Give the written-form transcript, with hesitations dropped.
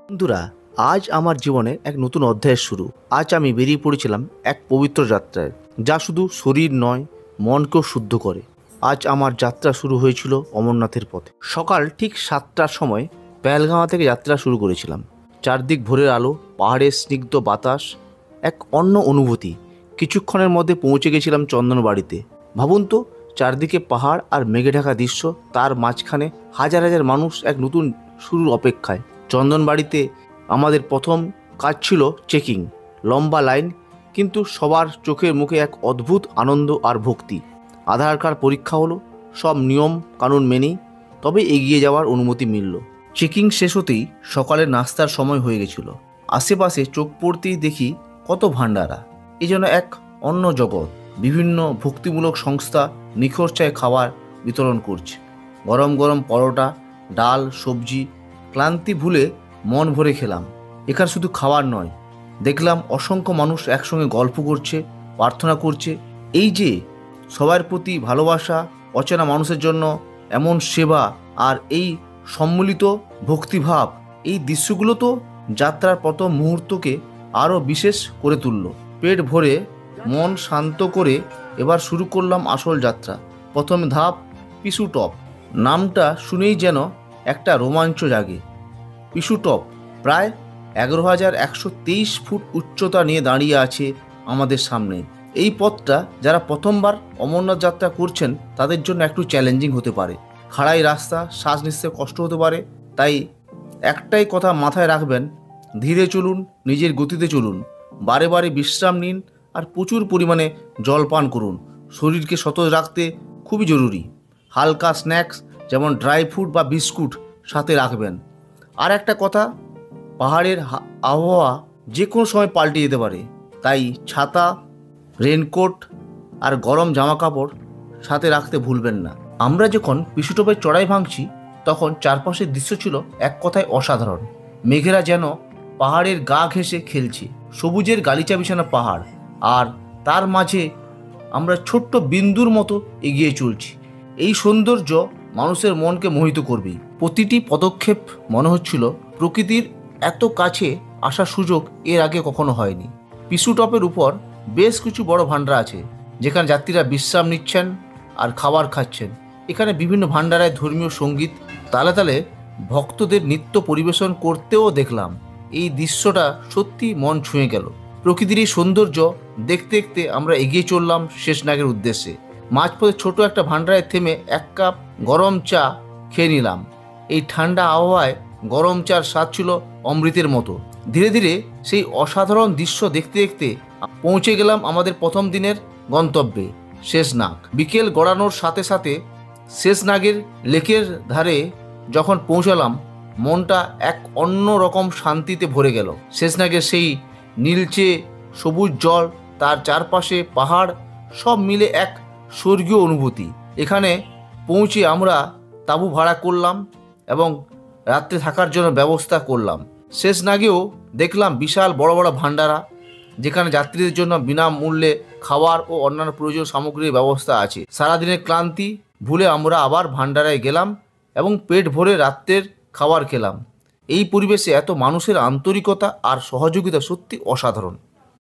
বন্ধুরা, আজ আমার জীবনে এক নতুন অধ্যায়ের শুরু। আজ আমি বেরিয়ে পড়েছিলাম এক পবিত্র যাত্রায়, যা শুধু শরীর নয়, মনকেও শুদ্ধ করে। আজ আমার যাত্রা শুরু হয়েছিল অমরনাথের পথে। সকাল ঠিক 7টার সময় পেহেলগাঁও থেকে যাত্রা শুরু করেছিলাম। চারদিক ভোরের আলো, পাহাড়ের স্নিগ্ধ বাতাস, এক অন্য অনুভূতি। কিছুক্ষণের মধ্যে পৌঁছে গেছিলাম চন্দনবাড়িতে। ভাবুন তো, চারদিকে পাহাড় আর মেঘে ঢাকা দৃশ্য, তার মাঝখানে হাজার হাজার মানুষ এক নতুন শুরুর অপেক্ষায়। চন্দনবাড়িতে আমাদের প্রথম কাজ ছিল চেকিং। লম্বা লাইন, কিন্তু সবার চোখের মুখে এক অদ্ভুত আনন্দ আর ভক্তি। আধার কার্ড পরীক্ষা হলো, সব নিয়ম কানুন মেনেই তবে এগিয়ে যাওয়ার অনুমতি মিলল। চেকিং শেষ হতেই সকালের নাস্তার সময় হয়ে গেছিল। আশেপাশে চোখ পড়তেই দেখি কত ভান্ডারা। এ যেন এক অন্য জগৎ। বিভিন্ন ভক্তিমূলক সংস্থা নিখরচায় খাবার বিতরণ করছে। গরম গরম পরোটা, ডাল, সবজি। ক্লান্তি ভুলে মন ভরে খেলাম। এখানে শুধু খাবার নয়, দেখলাম অসংখ্য মানুষ একসঙ্গে গল্প করছে, প্রার্থনা করছে। এই যে সবার প্রতি ভালোবাসা, অচেনা মানুষের জন্য এমন সেবা, আর এই সম্মিলিত ভক্তিভাব, এই দৃশ্যগুলো তো যাত্রার প্রথম মুহূর্তকে আরও বিশেষ করে তুলল। পেট ভরে মন শান্ত করে এবার শুরু করলাম আসল যাত্রা। প্রথম ধাপ পিছু টপ। নামটা শুনেই যেন একটা রোমাঞ্চ জাগে। পিছু টপ প্রায় 11,123 ফুট উচ্চতা নিয়ে দাঁড়িয়ে আছে আমাদের সামনে। এই পথটা যারা প্রথমবার অমরনাথ যাত্রা করছেন তাদের জন্য একটু চ্যালেঞ্জিং হতে পারে। খাড়াই রাস্তা, শ্বাস নিতে কষ্ট হতে পারে। তাই একটাই কথা মাথায় রাখবেন, ধীরে চলুন, নিজের গতিতে চলুন, বারে বারে বিশ্রাম নিন, আর প্রচুর পরিমাণে জল পান করুন। শরীরকে সতেজ রাখতে খুবই জরুরি। হালকা স্ন্যাক্স যেমন ড্রাই ফ্রুট বা বিস্কুট সাথে রাখবেন। আর একটা কথা, পাহাড়ের আবহাওয়া যে কোনো সময় পাল্টে যেতে পারে, তাই ছাতা, রেনকোট আর গরম জামা কাপড় সাথে রাখতে ভুলবেন না। আমরা যখন পিছুটপের চড়াই ভাঙছি তখন চারপাশের দৃশ্য ছিল এক কথায় অসাধারণ। মেঘেরা যেন পাহাড়ের গা ঘেঁষে খেলছে। সবুজের গালিচা বিছানা পাহাড়, আর তার মাঝে আমরা ছোট্ট বিন্দুর মতো এগিয়ে চলছি। এই সৌন্দর্য মানুষের মনকে মোহিত করবে। প্রতিটি পদক্ষেপ মনে হচ্ছিল প্রকৃতির এত কাছে আসার সুযোগ এর আগে কখনো হয়নি। পিছু টপের উপর বেশ কিছু বড় ভান্ডার আছে, যেখানে যাত্রীরা বিশ্রাম নিচ্ছেন আর খাবার খাচ্ছেন। এখানে বিভিন্ন ভান্ডারায় ধর্মীয় সঙ্গীত, তালে তালে ভক্তদের নৃত্য পরিবেশন করতেও দেখলাম। এই দৃশ্যটা সত্যি মন ছুঁয়ে গেল। প্রকৃতির এই সৌন্দর্য দেখতে দেখতে আমরা এগিয়ে চললাম শেষনাগের উদ্দেশ্যে। মাঝপথে ছোট একটা ভান্ডারায় থেমে এক কাপ গরম চা খেয়ে নিলাম। এই ঠান্ডা আবহাওয়ায় গরম চার স্বাদ ছিল অমৃতের মতো। ধীরে ধীরে সেই অসাধারণ দৃশ্য দেখতে দেখতে পৌঁছে গেলাম আমাদের প্রথম দিনের গন্তব্যে, শেষনাগ। বিকেল গড়ানোর সাথে সাথে শেষনাগের লেকের ধারে যখন পৌঁছালাম, মনটা এক অন্য রকম শান্তিতে ভরে গেল। শেষনাগের সেই নীলচে সবুজ জল, তার চারপাশে পাহাড়, সব মিলে এক স্বর্গীয় অনুভূতি। এখানে পৌঁছে আমরা তাঁবু ভাড়া করলাম এবং রাত্রে থাকার জন্য ব্যবস্থা করলাম। শেষনাগেও দেখলাম বিশাল বড় বড় ভান্ডারা, যেখানে যাত্রীদের জন্য বিনামূল্যে খাবার ও অন্যান্য প্রয়োজনীয় সামগ্রীর ব্যবস্থা আছে। সারাদিনের ক্লান্তি ভুলে আমরা আবার ভান্ডারায় গেলাম এবং পেট ভরে রাত্রের খাবার খেলাম। এই পরিবেশে এত মানুষের আন্তরিকতা আর সহযোগিতা সত্যি অসাধারণ।